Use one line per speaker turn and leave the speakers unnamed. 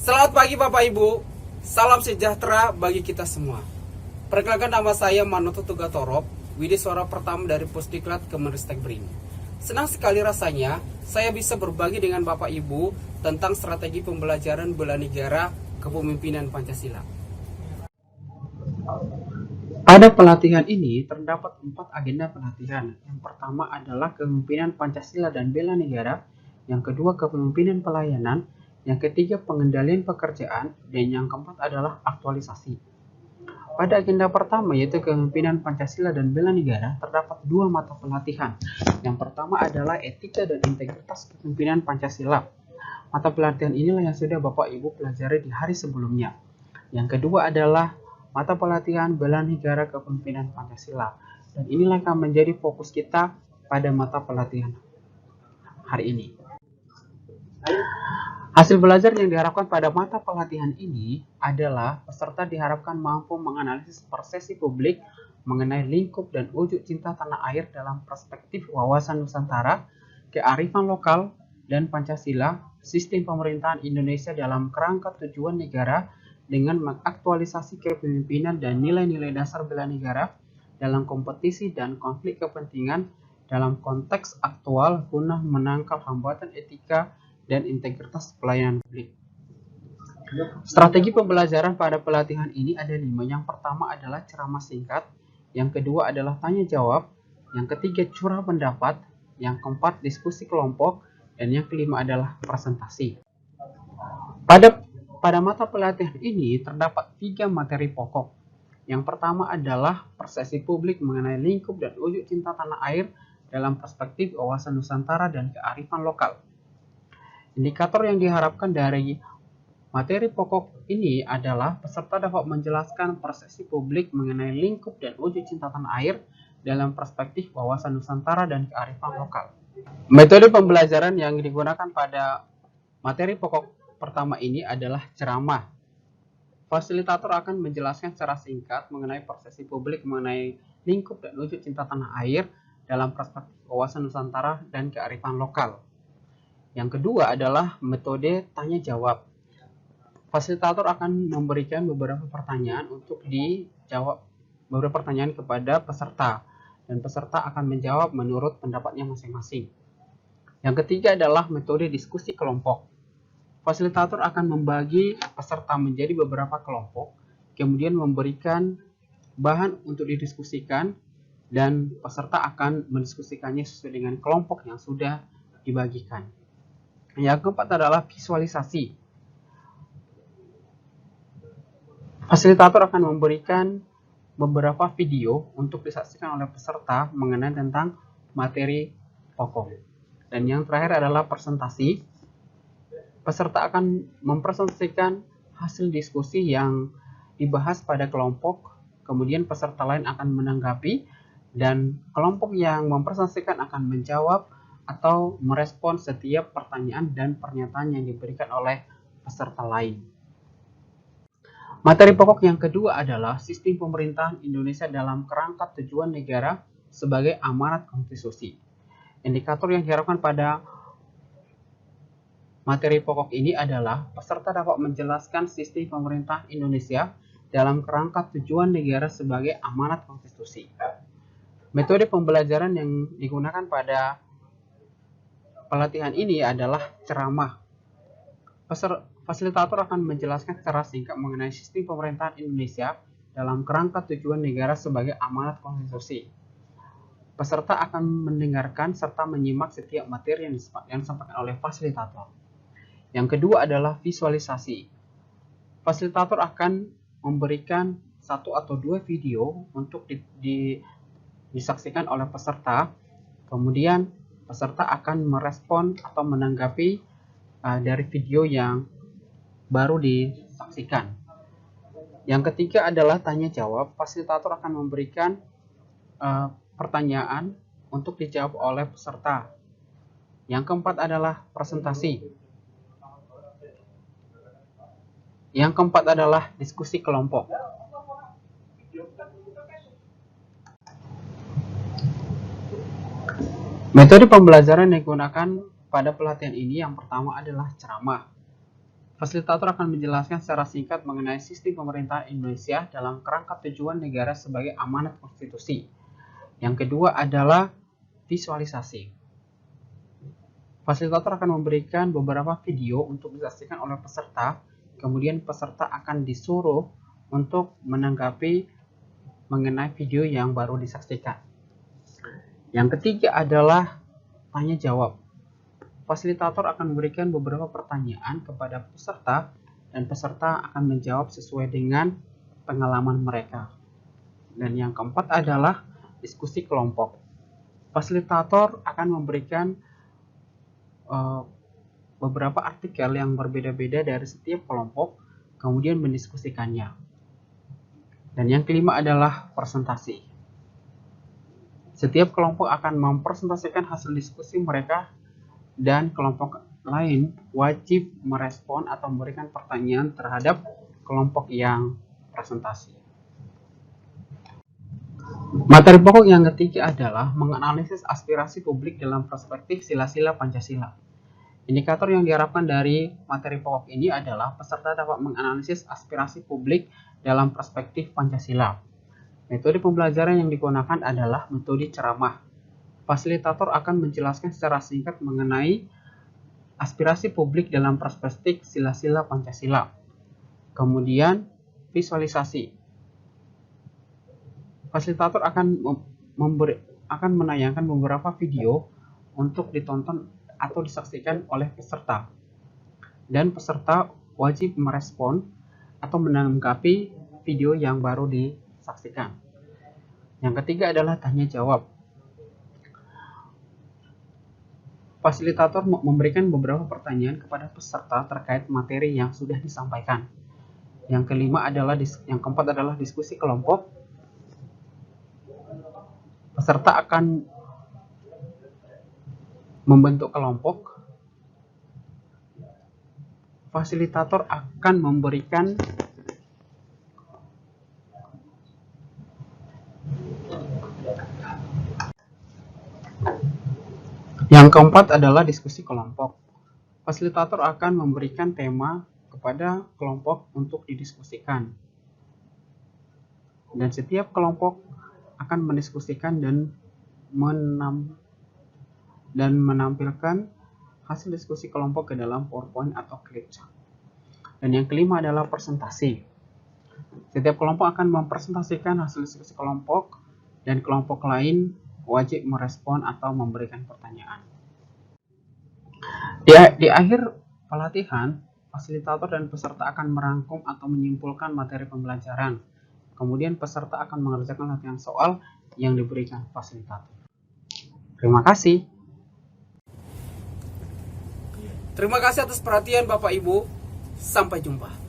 Selamat pagi Bapak Ibu, salam sejahtera bagi kita semua. Perkenalkan, nama saya Manoto Tugatorop, Widiswara pertama dari Pusdiklat Kemenristek BRIN. Senang sekali rasanya saya bisa berbagi dengan Bapak Ibu tentang strategi pembelajaran bela negara kepemimpinan Pancasila. Pada pelatihan ini terdapat 4 agenda pelatihan. Yang pertama adalah kepemimpinan Pancasila dan bela negara, yang kedua kepemimpinan pelayanan, yang ketiga pengendalian pekerjaan, dan yang keempat adalah aktualisasi. Pada agenda pertama, yaitu kepemimpinan Pancasila dan bela negara, terdapat 2 mata pelatihan. Yang pertama adalah etika dan integritas kepemimpinan Pancasila. Mata pelatihan inilah yang sudah Bapak Ibu pelajari di hari sebelumnya. Yang kedua adalah mata pelatihan bela negara kepemimpinan Pancasila. Dan inilah yang akan menjadi fokus kita pada mata pelatihan hari ini. Hasil belajar yang diharapkan pada mata pelatihan ini adalah peserta diharapkan mampu menganalisis persepsi publik mengenai lingkup dan wujud cinta tanah air dalam perspektif wawasan Nusantara, kearifan lokal, dan Pancasila, sistem pemerintahan Indonesia dalam kerangka tujuan negara dengan mengaktualisasi kepemimpinan dan nilai-nilai dasar bela negara dalam kompetisi dan konflik kepentingan dalam konteks aktual guna menangkal hambatan etika dan integritas pelayanan publik. Strategi pembelajaran pada pelatihan ini ada 5. Yang pertama adalah ceramah singkat, yang kedua adalah tanya jawab, yang ketiga curah pendapat, yang keempat diskusi kelompok, dan yang kelima adalah presentasi. Pada mata pelatihan ini terdapat 3 materi pokok. Yang pertama adalah persepsi publik mengenai lingkup dan wujud cinta tanah air dalam perspektif wawasan Nusantara dan kearifan lokal. Indikator yang diharapkan dari materi pokok ini adalah peserta dapat menjelaskan persepsi publik mengenai lingkup dan wujud cinta tanah air dalam perspektif wawasan Nusantara dan kearifan lokal. Metode pembelajaran yang digunakan pada materi pokok pertama ini adalah ceramah. Fasilitator akan menjelaskan secara singkat mengenai persepsi publik mengenai lingkup dan wujud cinta tanah air dalam perspektif wawasan Nusantara dan kearifan lokal. Yang kedua adalah metode tanya jawab. Fasilitator akan memberikan beberapa pertanyaan untuk dijawab, beberapa pertanyaan kepada peserta, dan peserta akan menjawab menurut pendapatnya masing-masing. Yang ketiga adalah metode diskusi kelompok. Fasilitator akan membagi peserta menjadi beberapa kelompok, kemudian memberikan bahan untuk didiskusikan, dan peserta akan mendiskusikannya sesuai dengan kelompok yang sudah dibagikan. Yang keempat adalah visualisasi. Fasilitator akan memberikan beberapa video untuk disaksikan oleh peserta mengenai tentang materi pokok. Dan yang terakhir adalah presentasi. Peserta akan mempresentasikan hasil diskusi yang dibahas pada kelompok, kemudian peserta lain akan menanggapi, dan kelompok yang mempresentasikan akan menjawab atau merespon setiap pertanyaan dan pernyataan yang diberikan oleh peserta lain. Materi pokok yang kedua adalah sistem pemerintahan Indonesia dalam kerangka tujuan negara sebagai amanat konstitusi. Indikator yang diharapkan pada materi pokok ini adalah peserta dapat menjelaskan sistem pemerintahan Indonesia dalam kerangka tujuan negara sebagai amanat konstitusi. Metode pembelajaran yang digunakan pada pelatihan ini adalah ceramah. Fasilitator akan menjelaskan secara singkat mengenai sistem pemerintahan Indonesia dalam kerangka tujuan negara sebagai amanat konstitusi. Peserta akan mendengarkan serta menyimak setiap materi yang disampaikan oleh fasilitator. Yang kedua adalah visualisasi. Fasilitator akan memberikan 1 atau 2 video untuk disaksikan oleh peserta. Kemudian peserta akan merespon atau menanggapi dari video yang baru disaksikan. Yang ketiga adalah tanya jawab. Fasilitator akan memberikan pertanyaan untuk dijawab oleh peserta. Yang keempat adalah presentasi. Yang keempat adalah diskusi kelompok. Metode pembelajaran yang digunakan pada pelatihan ini yang pertama adalah ceramah. Fasilitator akan menjelaskan secara singkat mengenai sistem pemerintahan Indonesia dalam kerangka tujuan negara sebagai amanat konstitusi. Yang kedua adalah visualisasi. Fasilitator akan memberikan beberapa video untuk disaksikan oleh peserta, kemudian peserta akan disuruh untuk menanggapi mengenai video yang baru disaksikan. Yang ketiga adalah tanya jawab. Fasilitator akan memberikan beberapa pertanyaan kepada peserta dan peserta akan menjawab sesuai dengan pengalaman mereka. Dan yang keempat adalah diskusi kelompok. Fasilitator akan memberikan beberapa artikel yang berbeda-beda dari setiap kelompok, kemudian mendiskusikannya. Dan yang kelima adalah presentasi. Setiap kelompok akan mempresentasikan hasil diskusi mereka dan kelompok lain wajib merespon atau memberikan pertanyaan terhadap kelompok yang presentasi. Materi pokok yang ketiga adalah menganalisis aspirasi publik dalam perspektif sila-sila Pancasila. Indikator yang diharapkan dari materi pokok ini adalah peserta dapat menganalisis aspirasi publik dalam perspektif Pancasila. Metode pembelajaran yang digunakan adalah metode ceramah. Fasilitator akan menjelaskan secara singkat mengenai aspirasi publik dalam perspektif sila-sila Pancasila. Kemudian visualisasi. Fasilitator akan menayangkan beberapa video untuk ditonton atau disaksikan oleh peserta. Dan peserta wajib merespon atau menanggapi video yang baru disaksikan. Yang ketiga adalah tanya jawab. Fasilitator memberikan beberapa pertanyaan kepada peserta terkait materi yang sudah disampaikan. Yang keempat adalah diskusi kelompok. Peserta akan membentuk kelompok. Fasilitator akan memberikan Yang keempat adalah diskusi kelompok. Fasilitator akan memberikan tema kepada kelompok untuk didiskusikan. Dan setiap kelompok akan mendiskusikan dan menampilkan hasil diskusi kelompok ke dalam PowerPoint atau Clipchart. Dan yang kelima adalah presentasi. Setiap kelompok akan mempresentasikan hasil diskusi kelompok dan kelompok lain wajib merespon atau memberikan pertanyaan. Di akhir pelatihan, fasilitator dan peserta akan merangkum atau menyimpulkan materi pembelajaran. Kemudian peserta akan mengerjakan latihan soal yang diberikan fasilitator. Terima kasih.
Terima kasih atas perhatian Bapak Ibu. Sampai jumpa.